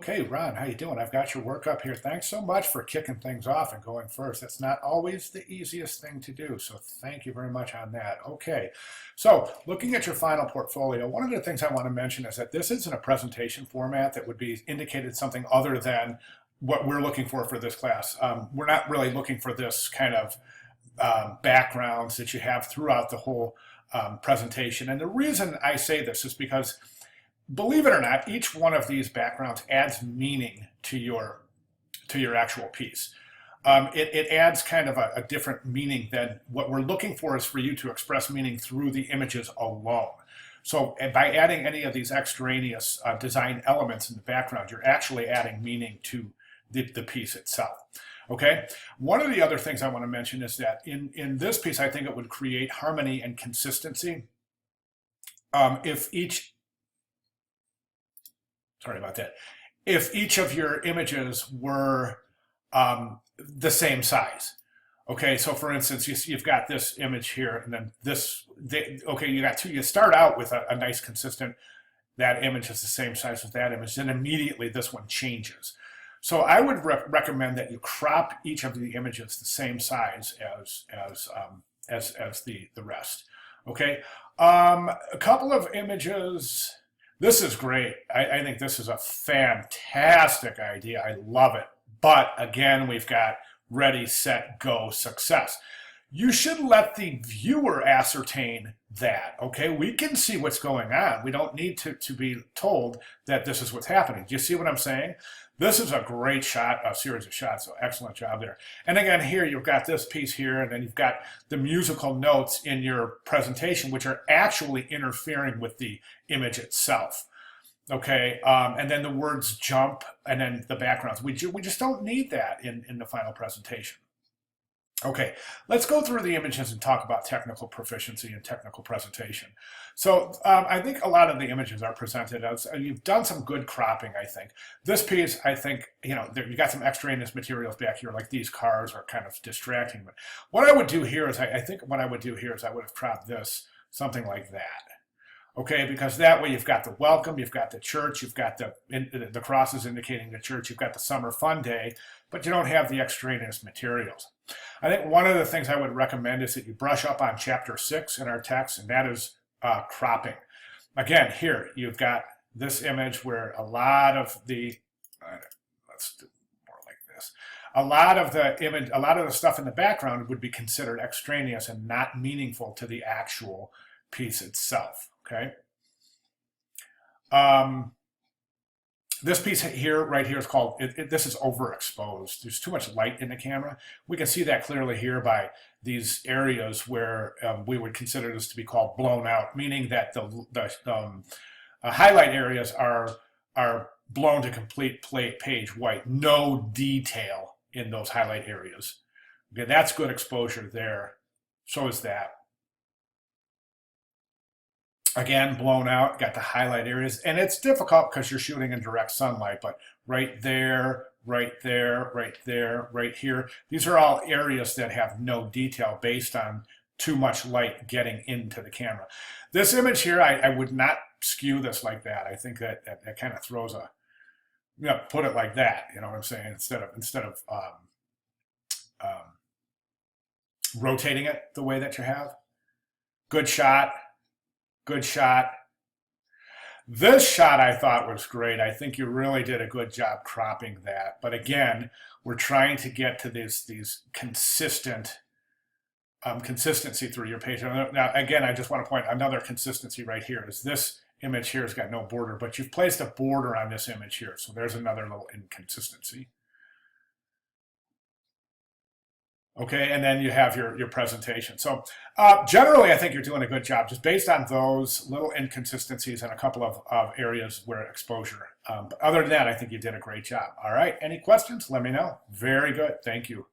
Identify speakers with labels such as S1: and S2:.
S1: Okay, Ron, how you doing? I've got your work up here. Thanks so much for kicking things off and going first. That's not always the easiest thing to do, so thank you very much on that. Okay, so looking at your final portfolio, one of the things I want to mention is that this isn't a presentation format that would be indicated something other than what we're looking for this class. We're not really looking for this kind of backgrounds that you have throughout the whole presentation. And the reason I say this is because, believe it or not, each one of these backgrounds adds meaning to your actual piece. It adds kind of a different meaning than what we're looking for is for you to express meaning through the images alone. So by adding any of these extraneous design elements in the background, you're actually adding meaning to the piece itself. Okay. One of the other things I want to mention is that in this piece, I think it would create harmony and consistency if each sorry about that, if each of your images were the same size. Okay, so for instance, you've got this image here, and then this, okay, you got two, you start out with a nice consistent, that image is the same size as that image, then immediately this one changes. So I would recommend that you crop each of the images the same size as the rest. Okay, a couple of images. This is great. I think this is a fantastic idea. I love it. But again, we've got ready, set, go, success. You should let the viewer ascertain that, okay? We can see what's going on. We don't need to be told that this is what's happening. Do you see what I'm saying? This is a great shot, a series of shots, so excellent job there. And again, here you've got this piece here, and then you've got the musical notes in your presentation, which are actually interfering with the image itself. Okay, and then the words jump, and then the backgrounds. We just don't need that in the final presentation. Okay, let's go through the images and talk about technical proficiency and technical presentation. So I think a lot of the images are presented as, you've done some good cropping, I think. This piece, I think, you know, you got some extraneous materials back here, like these cars are kind of distracting. But what I would do here is, I think what I would do here is I would have cropped this, something like that. Okay, because that way you've got the welcome, you've got the church, you've got the crosses indicating the church, you've got the summer fun day, but you don't have the extraneous materials. I think one of the things I would recommend is that you brush up on chapter 6 in our text, and that is cropping. Again, here you've got this image where a lot of the, let's do more like this. A lot of the stuff in the background would be considered extraneous and not meaningful to the actual piece itself. Okay. This piece here, right here, is called, this is overexposed. There's too much light in the camera. We can see that clearly here by these areas where we would consider this to be called blown out, meaning that the highlight areas are blown to complete page white. No detail in those highlight areas. Okay, that's good exposure there. So is that. Again, blown out, got the highlight areas, and it's difficult because you're shooting in direct sunlight, but right there, right there, right there, right here, these are all areas that have no detail based on too much light getting into the camera. This image here, I would not skew this like that. I think that kind of throws a, you know, put it like that, you know what I'm saying, instead of rotating it the way that you have. Good shot. Good shot. This shot I thought was great. I think you really did a good job cropping that. But again, we're trying to get to these consistent consistency through your page. Now, again, I just want to point another consistency right here is this image here has got no border, but you've placed a border on this image here. So there's another little inconsistency. Okay, and then you have your presentation. So generally, I think you're doing a good job just based on those little inconsistencies and a couple of areas where exposure. But other than that, I think you did a great job. All right, any questions? Let me know. Very good. Thank you.